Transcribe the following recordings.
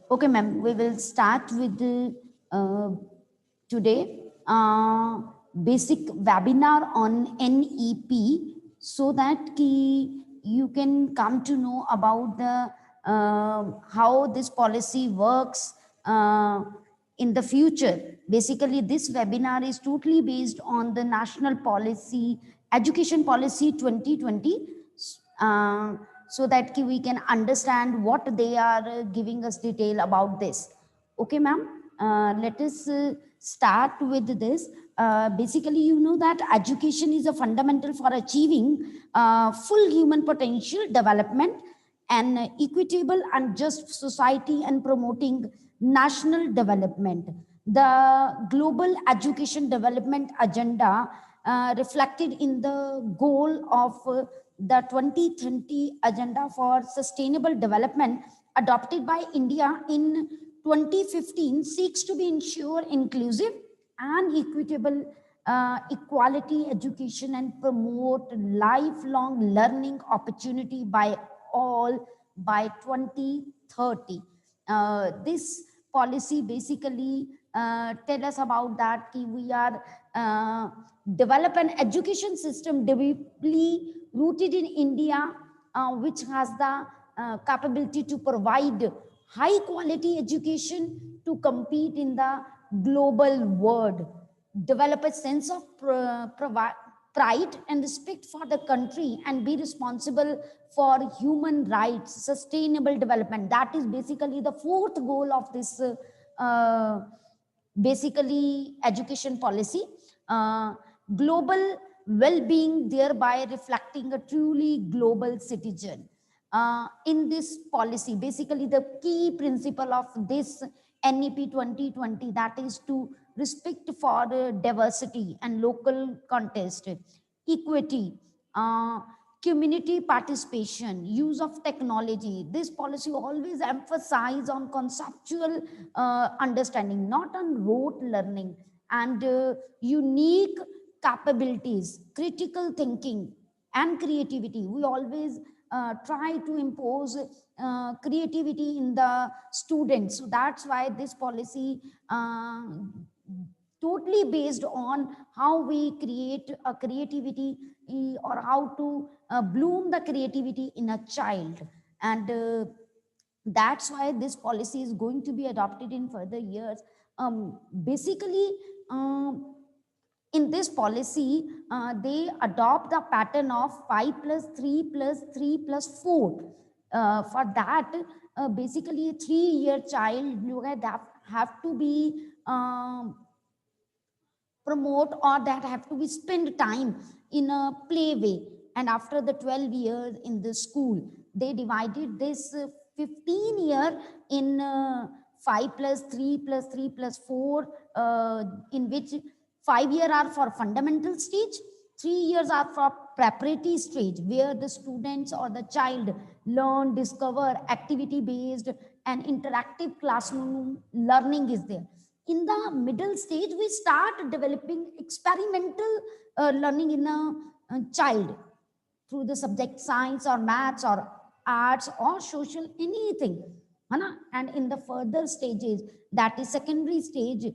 Okay, ma'am, we will start with the, today basic webinar on NEP so that you can come to know about the how this policy works in the future. Basically, this webinar is totally based on the national policy, education policy 2020, so that we can understand what they are giving us detail about this. Okay, ma'am, let us start with this. Basically, you know that education is a fundamental for achieving full human potential development and equitable and just society and promoting national development. The global education development agenda reflected in the goal of the 2030 agenda for sustainable development adopted by India in 2015 seeks to be ensure inclusive and equitable equality education and promote lifelong learning opportunity by all by 2030. This policy basically tell us about that we are develop an education system deeply rooted in India, which has the capability to provide high quality education to compete in the global world, develop a sense of pride and respect for the country, and be responsible for human rights, sustainable development. That is basically the fourth goal of this basically education policy. Global well-being, thereby reflecting a truly global citizen. In this policy, basically the key principle of this NEP 2020, that is to respect for diversity and local context, equity, community participation, use of technology. This policy always emphasize on conceptual understanding, not on rote learning, and unique capabilities, critical thinking, and creativity. We always try to impose creativity in the students. So that's why this policy totally based on how we create a creativity or how to bloom the creativity in a child. And that's why this policy is going to be adopted in further years. Basically, in this policy, they adopt the pattern of 5 plus 3 plus 3 plus 4. For that, basically a 3-year child that have to be promote, or that have to be spend time in a play way. And after the 12 years in the school, they divided this 15 year in 5 plus 3 plus 3 plus 4, in which 5 years are for fundamental stage, 3 years are for preparatory stage, where the students or the child learn, discover, activity based and interactive classroom learning is there. In the middle stage, we start developing experimental learning in a child through the subject science or maths or arts or social anything. And in the further stages, that is secondary stage,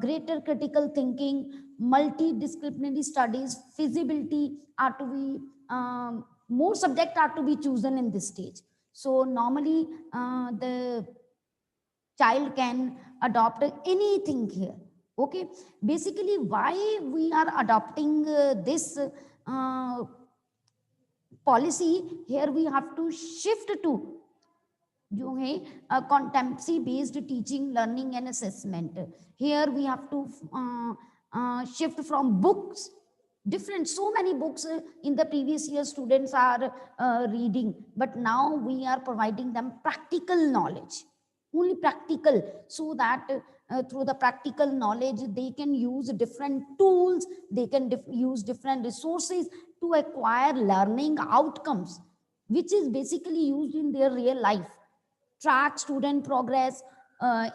greater critical thinking, multidisciplinary studies, feasibility are to be more subject are to be chosen in this stage. So normally the child can adopt anything here. Okay, basically why we are adopting this policy here, we have to shift to जो है competency based teaching, learning and assessment. Here we have to shift from books, different so many books in the previous year students are reading, but now we are providing them practical knowledge, only practical, so that through the practical knowledge they can use different tools, they can use different resources to acquire learning outcomes, which is basically used in their real life. Track student progress.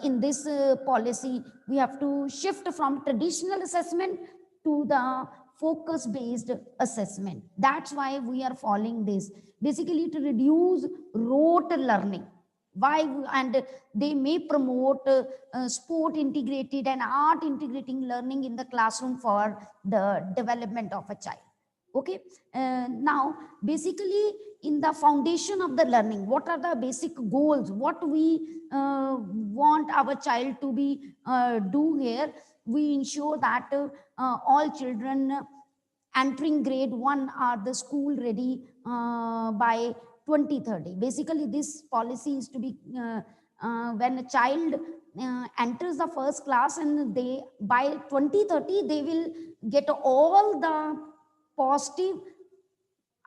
In this policy, we have to shift from traditional assessment to the focus based assessment. That's why we are following this, basically to reduce rote learning. Why? And they may promote sport integrated and art integrating learning in the classroom for the development of a child. Okay. Now basically, in the foundation of the learning, what are the basic goals, what we want our child to be do here? We ensure that all children entering grade 1 are the school ready by 2030. Basically this policy is to be when a child enters the first class, and they by 2030 they will get all the positive,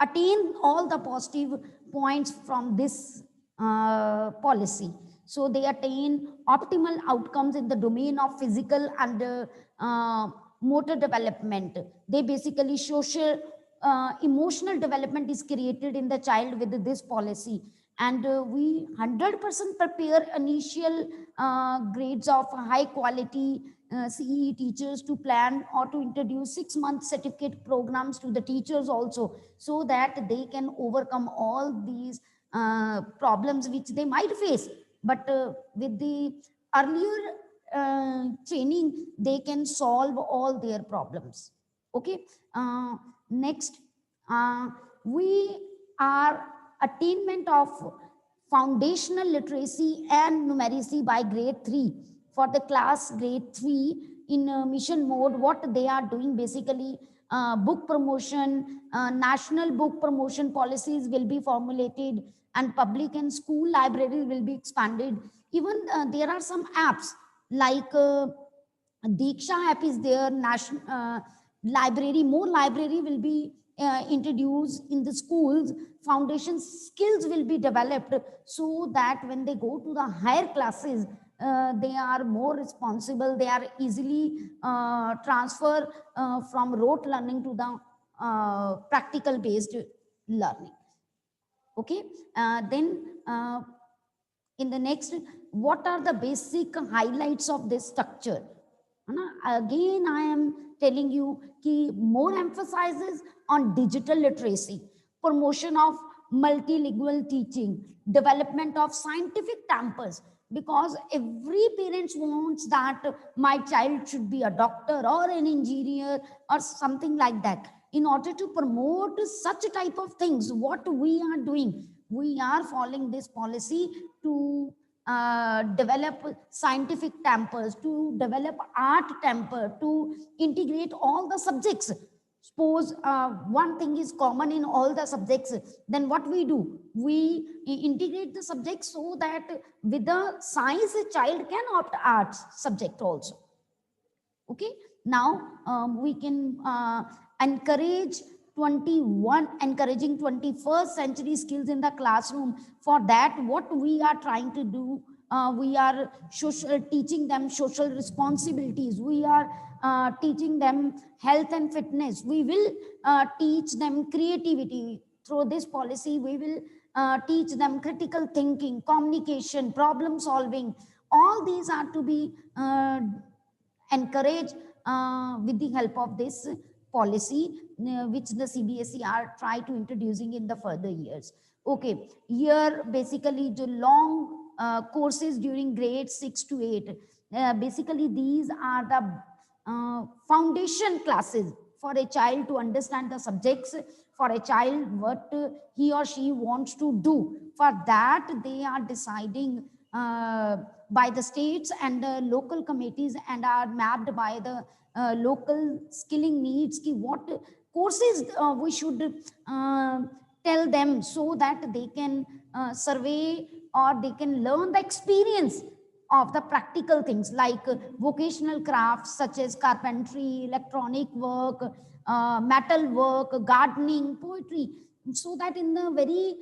attain all the positive points from this policy. So they attain optimal outcomes in the domain of physical and motor development. They basically social emotional development is created in the child with this policy. And we 100% prepare initial grades of high quality CE teachers to plan or to introduce 6-month certificate programs to the teachers also, so that they can overcome all these problems which they might face. But with the earlier training, they can solve all their problems. Okay. Next, uh, we are attainment of foundational literacy and numeracy by grade 3. For the class grade 3 in mission mode, what they are doing basically, book promotion, national book promotion policies will be formulated, and public and school libraries will be expanded. Even there are some apps like Diksha app is there, national library, more library will be introduced in the schools. Foundation skills will be developed, so that when they go to the higher classes, they are more responsible, they are easily transfer from rote learning to the practical based learning. Okay. Then in the next, what are the basic highlights of this structure? Again I am telling you कि more emphasis on digital literacy, promotion of multilingual teaching, development of scientific tempers, because every parent wants that my child should be a doctor or an engineer or something like that. In order to promote such type of things, what we are doing, we are following this policy to develop scientific tempers, to develop art temper, to integrate all the subjects. Suppose one thing is common in all the subjects, then what we do? We integrate the subjects so that with the science, a child can opt arts subject also. Okay. Now we can encourage encouraging 21st century skills in the classroom. For that, what we are trying to do, we are teaching them social responsibilities, we are teaching them health and fitness, we will teach them creativity. Through this policy, we will teach them critical thinking, communication, problem solving. All these are to be encouraged with the help of this policy, which the CBSE are try to introducing in the further years. Okay, here basically the long courses during grade 6 to 8. Basically, these are the foundation classes for a child to understand the subjects, for a child what he or she wants to do. For that, they are deciding by the states and the local committees, and are mapped by the local skilling needs ki what courses we should tell them, so that they can survey or they can learn the experience of the practical things like vocational crafts such as carpentry, electronic work, metal work, gardening, poetry, so that in the very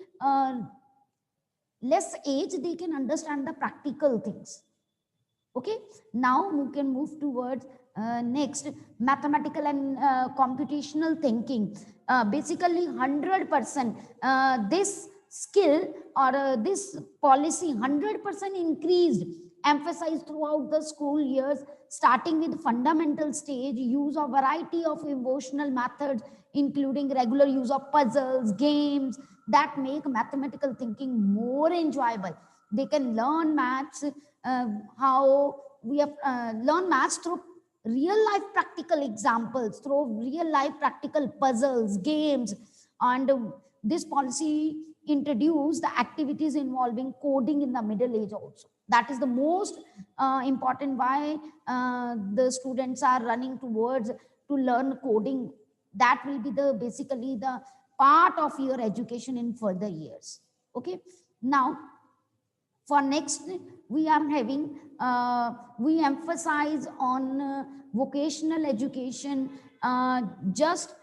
less age they can understand the practical things. Okay. Now we can move towards next, mathematical and computational thinking. Basically 100% this skill or this policy 100% increased, emphasized throughout the school years, starting with fundamental stage, use of variety of emotional methods, including regular use of puzzles, games that make mathematical thinking more enjoyable. They can learn maths, how we have learn maths through real life practical examples, through real life practical puzzles, games. And this policy introduced the activities involving coding in the middle age also. That is the most important, why the students are running towards to learn coding. That will be the basically the part of your education in further years. Okay, now for next we are having we emphasize on vocational education. Just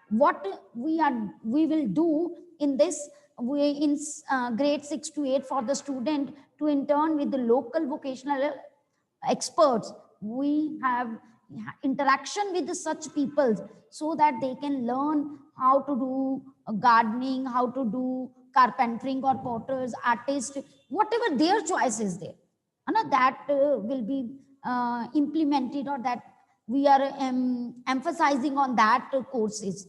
what we will do in this, we in grade 6 to 8, for the student to intern with the local vocational experts. We have interaction with such people so that they can learn how to do gardening, how to do carpentering or potters, artist, whatever their choice is there. And that will be implemented, or that we are emphasizing on that courses.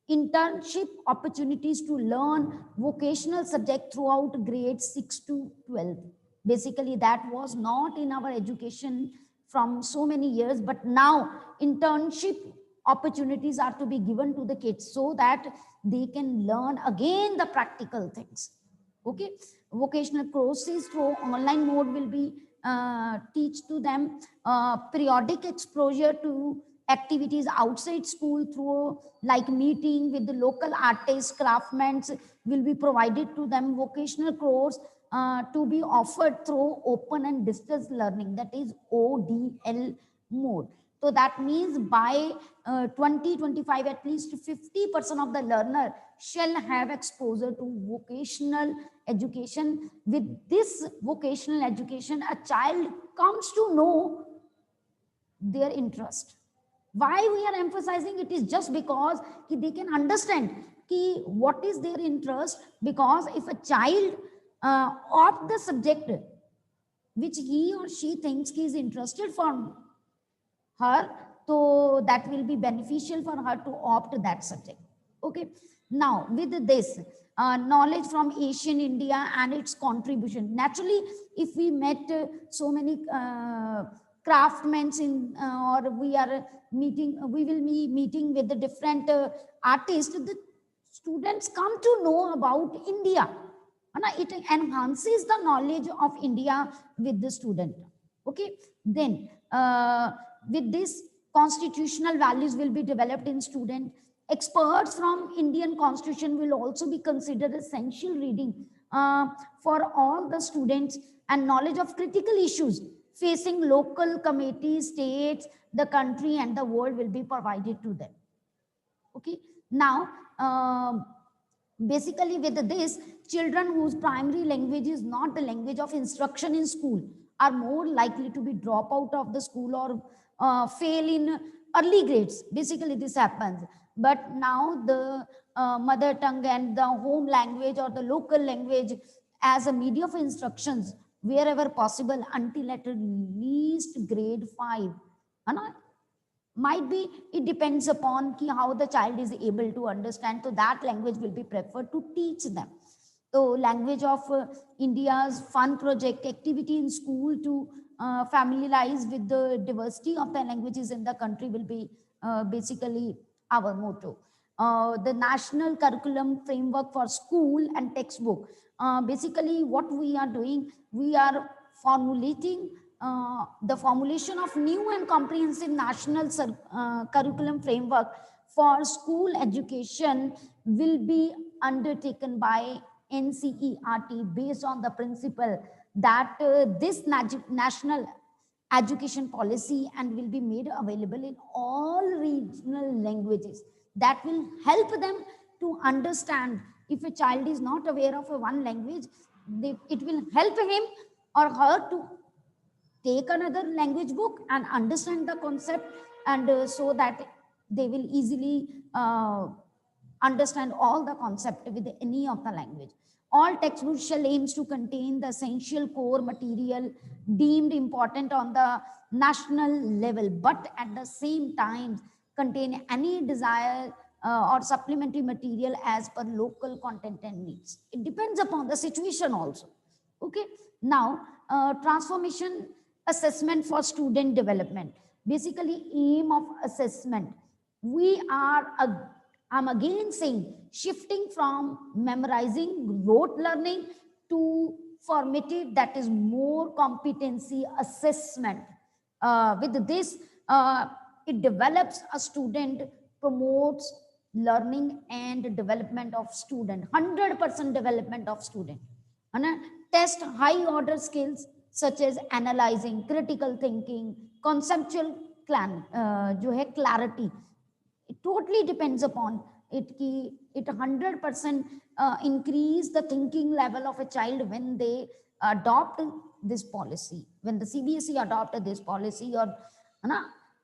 Internship opportunities to learn vocational subject throughout grade 6 to 12. Basically, that was not in our education from so many years, but now internship opportunities are to be given to the kids so that they can learn again the practical things. Okay, vocational courses through online mode will be teach to them. Periodic exposure to activities outside school through like meeting with the local artists, craftsmen will be provided to them. Vocational course to be offered through open and distance learning, that is ODL mode. So that means by 2025, at least 50% of the learner shall have exposure to vocational education. With this vocational education, a child comes to know their interest. Why we are emphasizing it is just because they can understand what is their interest. Because if a child opt the subject which he or she thinks he is interested for her, so that will be beneficial for her to opt that subject. Okay, now with this knowledge from Asian India and its contribution, naturally if we met so many craftsmen in or we are meeting, we will be meeting with the different artists, the students come to know about India, and it enhances the knowledge of India with the student. Okay, then with this constitutional values will be developed in student. Experts from Indian constitution will also be considered essential reading for all the students, and knowledge of critical issues facing local communities, states, the country and the world will be provided to them. Okay, now basically with this, children whose primary language is not the language of instruction in school are more likely to be drop out of the school or fail in early grades. Basically this happens, but now the mother tongue and the home language or the local language as a media of instructions wherever possible until at least grade 5. Might be it depends upon how the child is able to understand, so that language will be preferred to teach them. So language of India's fun project activity in school to familiarize with the diversity of the languages in the country will be basically our motto. The national curriculum framework for school and textbook, basically what we are doing, we are formulating the formulation of new and comprehensive national curriculum framework for school education will be undertaken by NCERT based on the principle that this national education policy and will be made available in all regional languages. That will help them to understand. If a child is not aware of a one language, it will help him or her to take another language book and understand the concept, and so that they will easily understand all the concept with any of the language. All textbooks shall aims to contain the essential core material deemed important on the national level, but at the same time contain any desire or supplementary material as per local content and needs. It depends upon the situation also. Okay, now transformation assessment for student development. Basically, aim of assessment. We are, I'm again saying, shifting from memorizing rote learning to formative, that is more competency assessment. With this, it develops a student, promotes learning and development of student, 100% development of student. And test high order skills such as analyzing, critical thinking, conceptual जो है clarity. It totally depends upon it कि it 100% increase the thinking level of a child when they adopt this policy, when the CBSE adopted this policy, or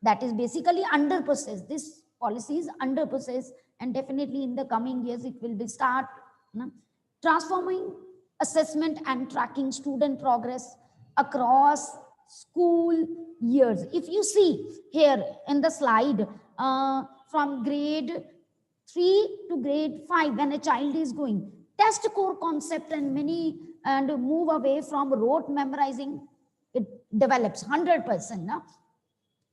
that is basically under process. This policy is under process, and definitely in the coming years it will be start transforming assessment and tracking student progress across school years. If you see here in the slide, from grade 3 to grade 5, when a child is going, test core concept and many, and move away from rote memorizing, it develops 100%. Now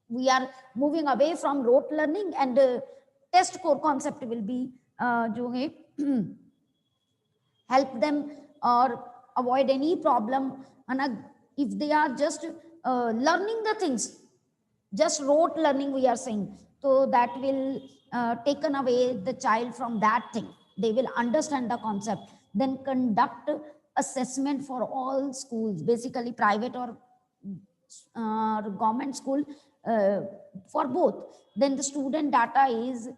we are moving away from rote learning, and test core concept will be जो है help them or avoid any problem. And if they are just learning the things, just rote learning we are saying, so that will taken away the child from that thing. They will understand the concept. Then conduct assessment for all schools, basically private or government school, for both. Then the student data is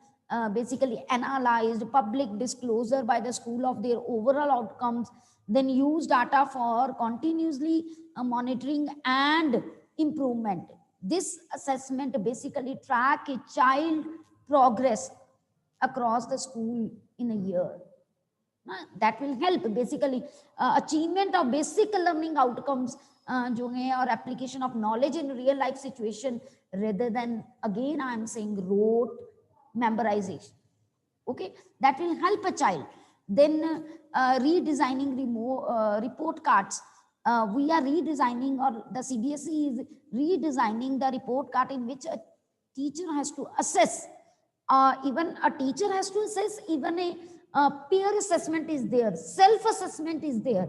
basically analyzed, public disclosure by the school of their overall outcomes, then use data for continuously monitoring and improvement. This assessment basically track a child progress across the school in a year. That will help basically achievement of basic learning outcomes जो है, or application of knowledge in real life situation, rather than, again I am saying, rote memorization. Okay, that will help a child. Then redesigning report cards. We are redesigning, or the CBSE is redesigning the report card in which a teacher has to assess. Even a teacher has to assess, even a peer assessment is there, self-assessment is there,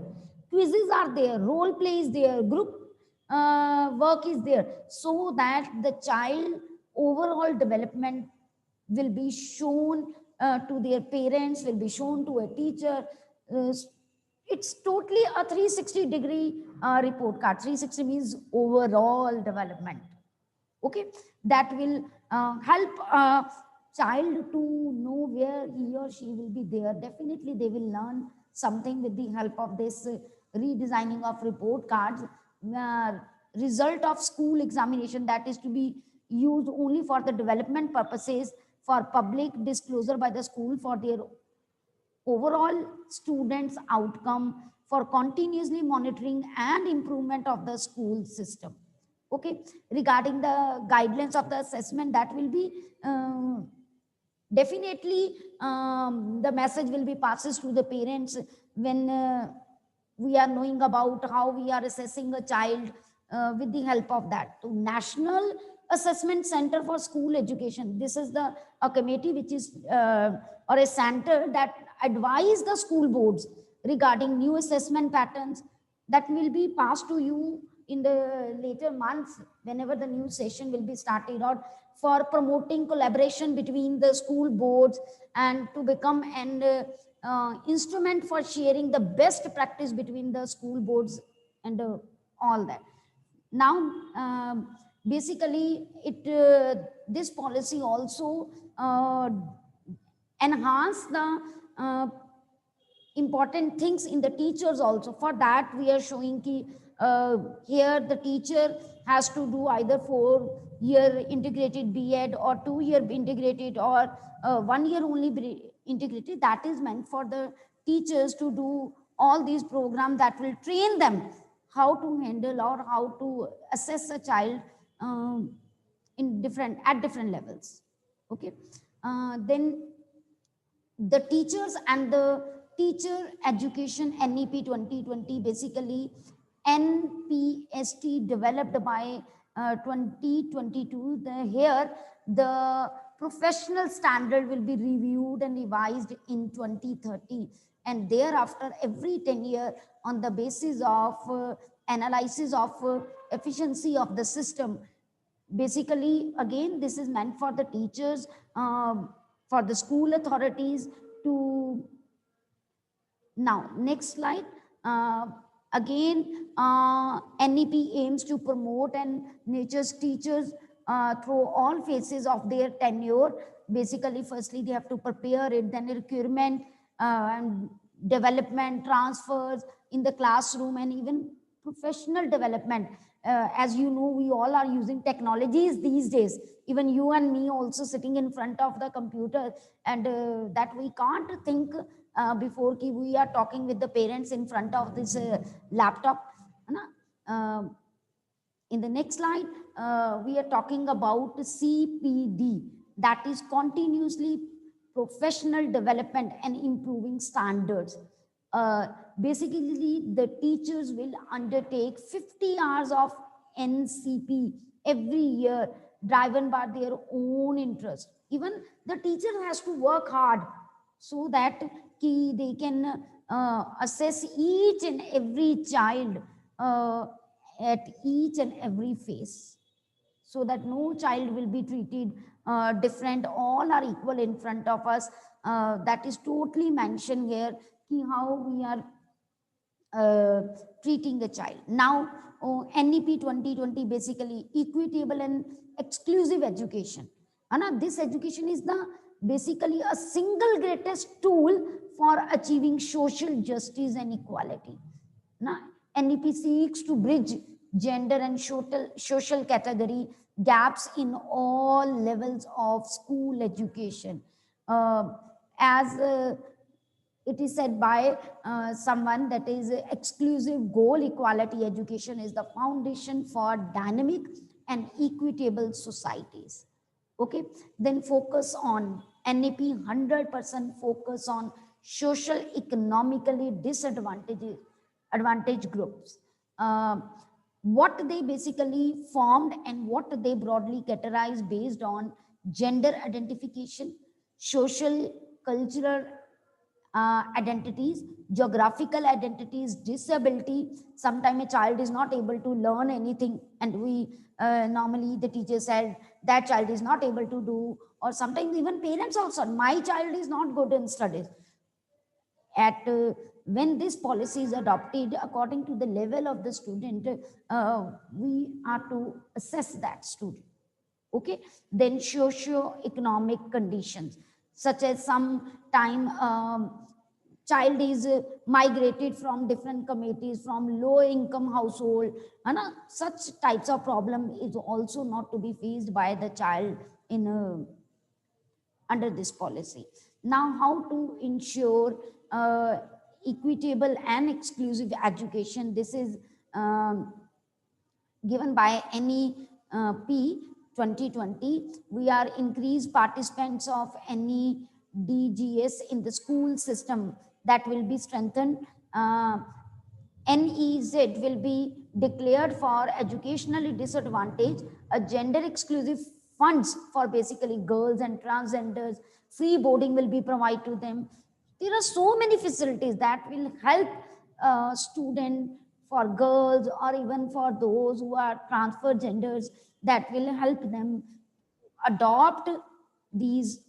quizzes are there, role play is there, group work is there, so that the child overall development will be shown to their parents, will be shown to a teacher. It's totally a 360-degree report card. 360 means overall development. Okay, that will help child to know where he or she will be there. Definitely they will learn something with the help of this redesigning of report cards. Result of school examination, that is to be used only for the development purposes, for public disclosure by the school for their overall students outcome, for continuously monitoring and improvement of the school system. Okay, regarding the guidelines of the assessment, that will be definitely the message will be passes to the parents when we are knowing about how we are assessing a child with the help of that. So National Assessment Center for School Education, this is the a committee which is or a center that advise the school boards regarding new assessment patterns, that will be passed to you in the later months whenever the new session will be started, or for promoting collaboration between the school boards and to become an instrument for sharing the best practice between the school boards and all that. Now basically it this policy also enhance the important things in the teachers also. For that we are showing ki here the teacher has to do either 4-year integrated B.Ed or 2-year integrated, or 1 year only integrated. That is meant for the teachers to do all these programs that will train them how to handle or how to assess a child in different levels. Okay, then the teachers and the teacher education NEP 2020, basically NPST developed by 2022. Here the professional standard will be reviewed and revised in 2030, and thereafter every 10 years on the basis of analysis of efficiency of the system. Basically, again, this is meant for the teachers, for the school authorities to. Now, next slide. Again, NEP aims to promote and nurtures teachers through all phases of their tenure. Basically, firstly, they have to prepare it, then recruitment and development, transfers in the classroom, and even professional development. As you know, we all are using technologies these days. Even you and me also sitting in front of the computer, and that we can't think before we are talking with the parents in front of this laptop. In the next slide, we are talking about CPD, that is continuously professional development and improving standards. Basically, the teachers will undertake 50 hours of NCP every year, driven by their own interest. Even the teacher has to work hard so that they can assess each and every child at each and every phase, so that no child will be treated different. All are equal in front of us. That is totally mentioned here, how we are treating the child. Now, NEP 2020, basically equitable and exclusive education. And this education is the basically a single greatest tool for achieving social justice and equality. Now, NEP seeks to bridge gender and social category gaps in all levels of school education. As it is said by someone, that is exclusive goal equality education is the foundation for dynamic and equitable societies. Okay, then focus on NEP 100% focus on social economically disadvantaged groups. What they basically formed and what they broadly categorized based on gender identification, social, cultural identities, geographical identities, disability. Sometimes a child is not able to learn anything, and we normally the teacher said that child is not able to do, or sometimes even parents also, my child is not good in studies. At when this policy is adopted according to the level of the student, we are to assess that student. Okay, then socio-economic conditions, such as some time child is migrated from different communities, from low income household, and such types of problem is also not to be faced by the child in under this policy. Now, how to ensure equitable and exclusive education? This is given by NEP 2020. We are increased participants of NEDGS in the school system, that will be strengthened. NEZ will be declared for educationally disadvantaged, a gender exclusive funds for basically girls and transgenders, free boarding will be provided to them. There are so many facilities that will help student, for girls or even for those who are transfer genders, that will help them adopt these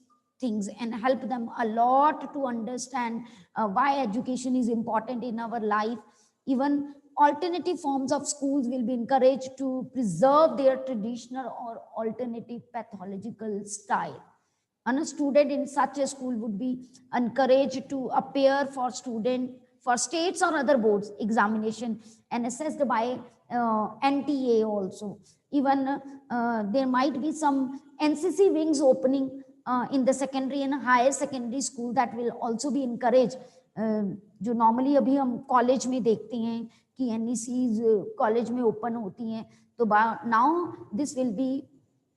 things and help them a lot to understand why education is important in our life. Even alternative forms of schools will be encouraged to preserve their traditional or alternative pathological style. And a student in such a school would be encouraged to appear for states or other boards examination and assessed by NTA also. Even there might be some NCC wings opening in the secondary and higher secondary school, that will also be encouraged. जो normally अभी हम college में देखते हैं कि NECs college में open होती हैं, तो now this will be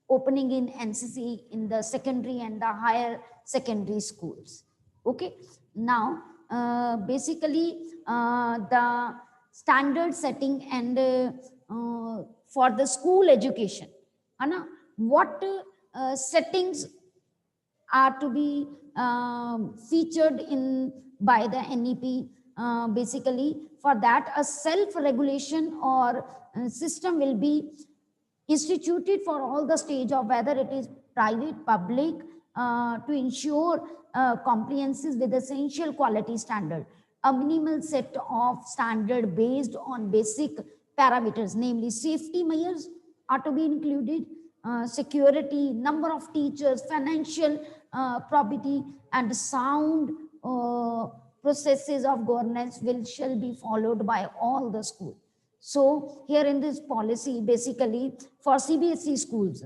opening in NCC in the secondary and the higher secondary schools. Okay, now basically the standard setting and for the school education, है ना, what settings are to be featured in by the NEP. Basically, for that, a self-regulation or system will be instituted for all the stage of whether it is private, public, to ensure compliances with essential quality standard. A minimal set of standard based on basic parameters, namely safety measures are to be included, security, number of teachers, financial probity, and sound processes of governance shall be followed by all the schools. So here in this policy, basically for CBSE schools,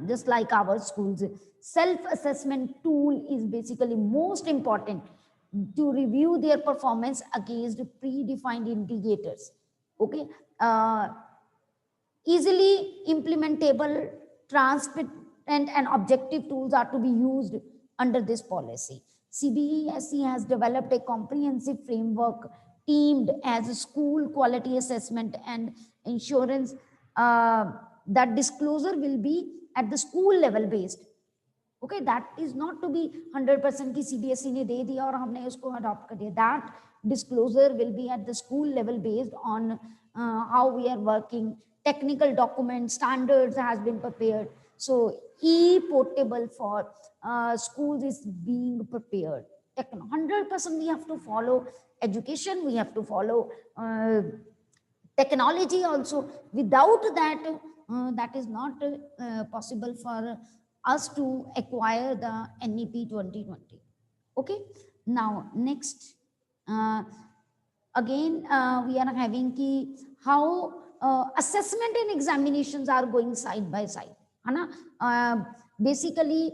just like our schools, self-assessment tool is basically most important to review their performance against predefined indicators. Okay. Easily implementable, transparent, and objective tools are to be used under this policy. CBSE has developed a comprehensive framework teamed as a school quality assessment and insurance, that disclosure will be at the school level based. Okay, that is not to be 100% की CBSE ने दे दिया और हमने उसको adopt कर दिया. That disclosure will be at the school level based on how we are working. Technical document standards has been prepared. So e-portable for schools is being prepared. 100% we have to follow education. We have to follow technology also. Without that, that is not possible for us to acquire the NEP 2020. Okay. Now next, again we are having ki how assessment and examinations are going side by side, है ना. Basically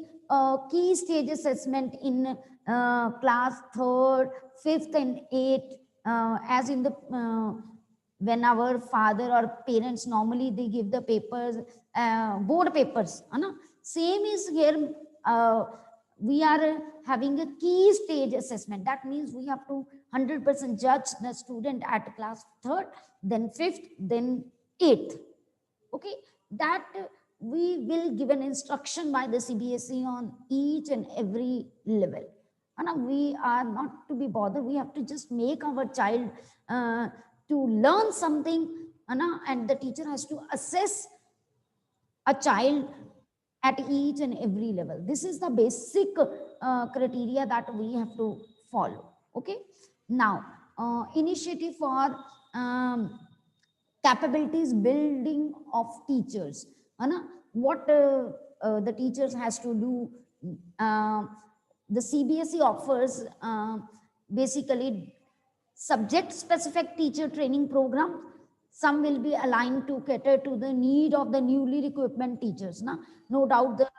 key stage assessment in class 3rd, 5th and 8th, as in the when our father or parents normally they give the papers, board papers, है ना. Same is here. We are having a key stage assessment. That means we have to 100% judge the student at class 3rd, then 5th, then 8th. Okay, that we will give an instruction by the CBSE on each and every level. And we are not to be bothered. We have to just make our child to learn something, and the teacher has to assess a child at each and every level. This is the basic criteria that we have to follow. Okay. Now, initiative for capabilities building of teachers. What the teachers has to do. The CBSE offers basically subject specific teacher training program. Some will be aligned to cater to the need of the newly recruitment teachers. No doubt the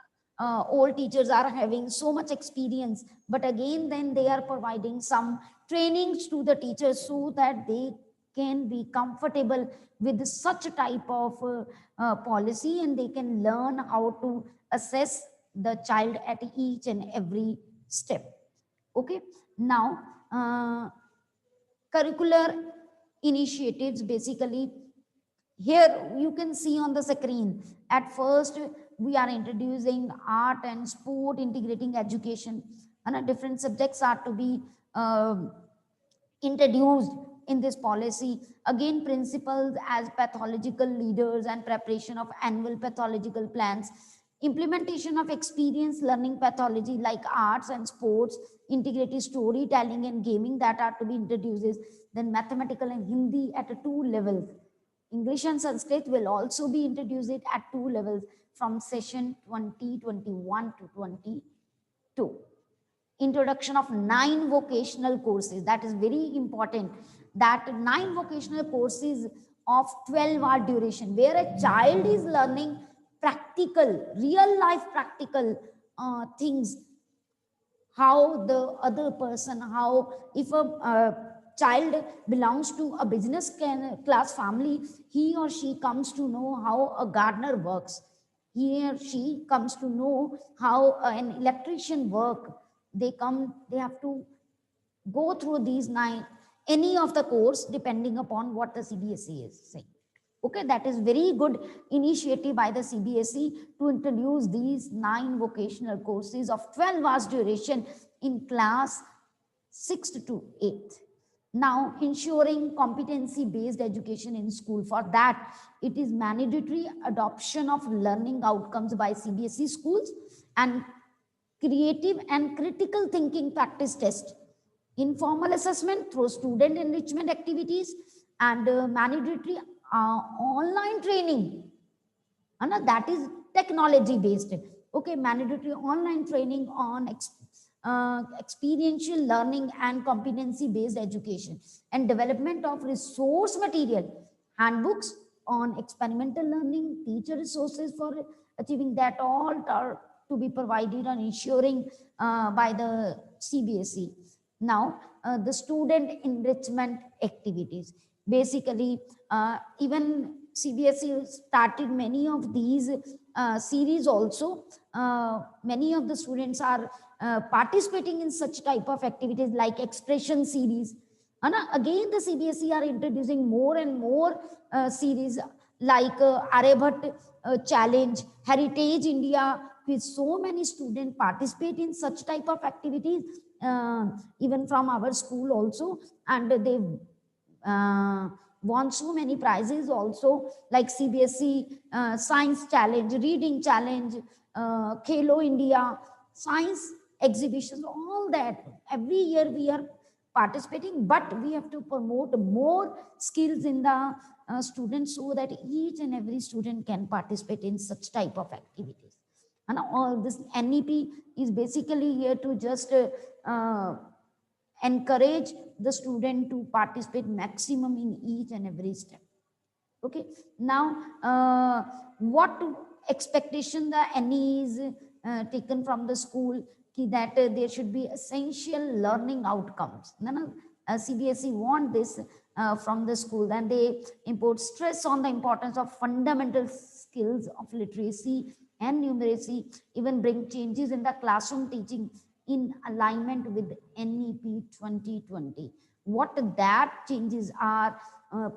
old teachers are having so much experience, but again then they are providing some trainings to the teachers so that they can be comfortable with such a type of policy, and they can learn how to assess the child at each and every step. Okay. Now curricular initiatives, basically here you can see on the screen. At first we are introducing art and sport integrating education, and different subjects are to be introduced in this policy. Again, principles as pathological leaders and preparation of annual pathological plans, implementation of experience learning pathology like arts and sports, integrated storytelling and gaming that are to be introduced. Then mathematical and Hindi at 2 levels. English and Sanskrit will also be introduced at 2 levels from session 2021 to 22. Introduction of 9 vocational courses. That is very important. That 9 vocational courses of 12-hour duration, where a child is learning practical, real life practical things. How the other person, how if a child belongs to a business class family, he or she comes to know how a gardener works. He or she comes to know how an electrician works. They have to go through these 9, any of the course depending upon what the CBSE is saying. Okay, that is very good initiative by the CBSE to introduce these 9 vocational courses of 12 hours duration in class 6th to 8th. Now, ensuring competency-based education in school. For that, it is mandatory adoption of learning outcomes by CBSE schools and creative and critical thinking practice test, informal assessment through student enrichment activities, and mandatory online training. And that is technology based. Okay, mandatory online training on experiential learning and competency based education, and development of resource material, handbooks on experimental learning, teacher resources for achieving that, all are to be provided and ensuring by the CBSE. Now, the student enrichment activities. Basically, even CBSE started many of these series also. Many of the students are participating in such type of activities like expression series. And again, the CBSE are introducing more and more series like Aryabhat Challenge, Heritage India, with so many students participate in such type of activities, even from our school also, and they won so many prizes also, like CBSE Science Challenge, Reading Challenge, Khelo India, Science Exhibitions, all that. Every year we are participating, but we have to promote more skills in the students so that each and every student can participate in such type of activities. And all this NEP is basically here to just encourage the student to participate maximum in each and every step. Okay, now what expectation the NE is taken from the school, that there should be essential learning outcomes. CBSE want this from the school, and they import stress on the importance of fundamental skills of literacy and numeracy, even bring changes in the classroom teaching in alignment with NEP 2020. What that changes are: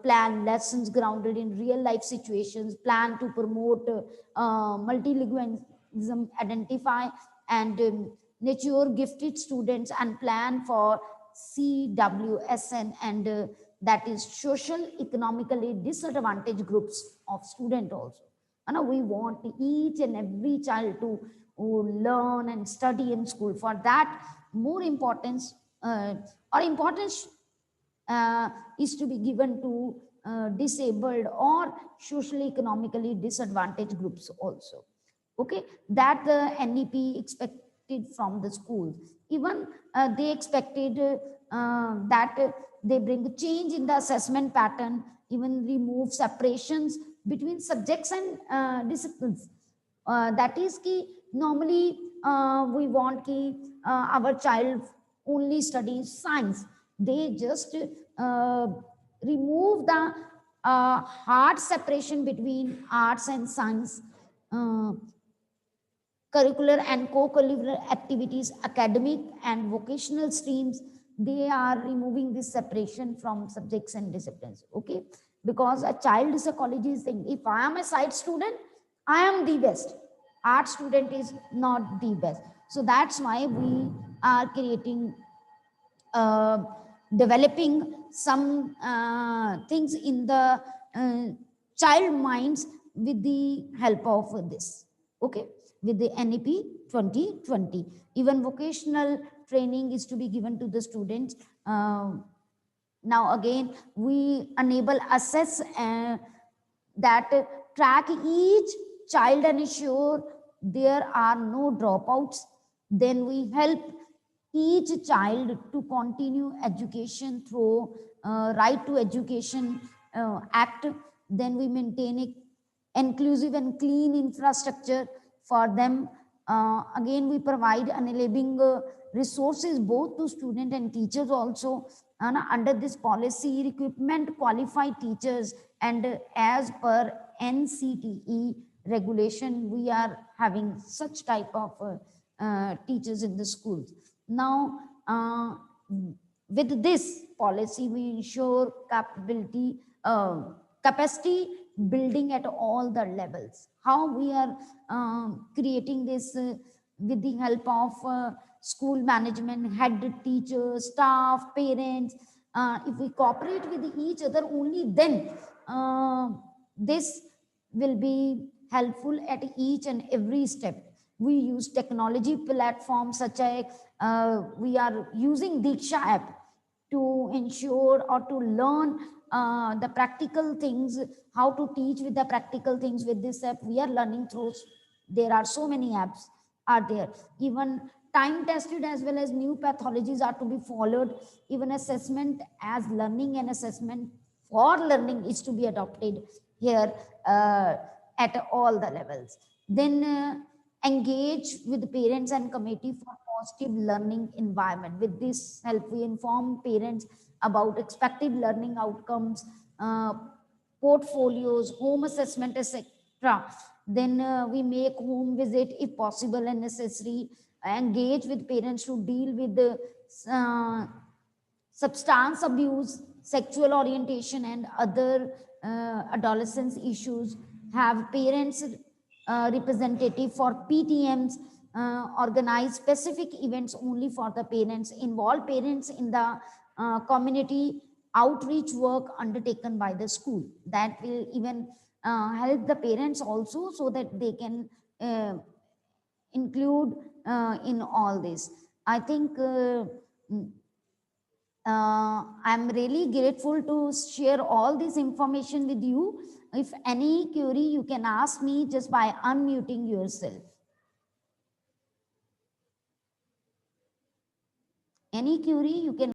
plan lessons grounded in real life situations, plan to promote multilingualism, identify and nurture gifted students, and plan for XI-XII, and that is social economically disadvantaged groups of student also. And we want each and every child to learn and study in school. For that, more importance or importance is to be given to disabled or socially economically disadvantaged groups also. Okay, that the NEP expected from the schools. Even they expected that they bring change in the assessment pattern, even remove separations between subjects and disciplines. That is key. Normally we want ki our child only studies science. They just remove the hard separation between arts and science, curricular and co-curricular activities, academic and vocational streams. They are removing this separation from subjects and disciplines. Okay, because a child psychology is saying, if I am a science student, I am the best. Art student is not the best. So that's why we are creating, developing some things in the child minds with the help of this. Okay, with the NEP 2020. Even vocational training is to be given to the students. Now again, we enable assess that track each child and ensure there are no dropouts. Then we help each child to continue education through right to education act. Then we maintain a inclusive and clean infrastructure for them. Again, we provide enabling resources both to student and teachers also. And under this policy, equipment qualified teachers, and as per NCTE regulation, we are having such type of teachers in the schools. Now, with this policy, we ensure capacity building at all the levels. How we are creating this with the help of school management, head teachers, staff, parents. If we cooperate with each other, only then this will be helpful at each and every step. We use technology platforms such as we are using Diksha app to ensure or to learn the practical things, how to teach with the practical things with this app. We are learning through, there are so many apps are there. Even time tested as well as new pathologies are to be followed. Even assessment as learning and assessment for learning is to be adopted here at all the levels. Then engage with parents and committee for positive learning environment. With this help, we inform parents about expected learning outcomes, portfolios, home assessment, etc. Then we make home visit if possible and necessary. Engage with parents to deal with the substance abuse, sexual orientation, and other adolescence issues. Have parents representative for PTMs, organize specific events only for the parents, involve parents in the community outreach work undertaken by the school. That will even help the parents also, so that they can include in all this. I think I'm really grateful to share all this information with you. If any query, you can ask me just by unmuting yourself. Any query, you can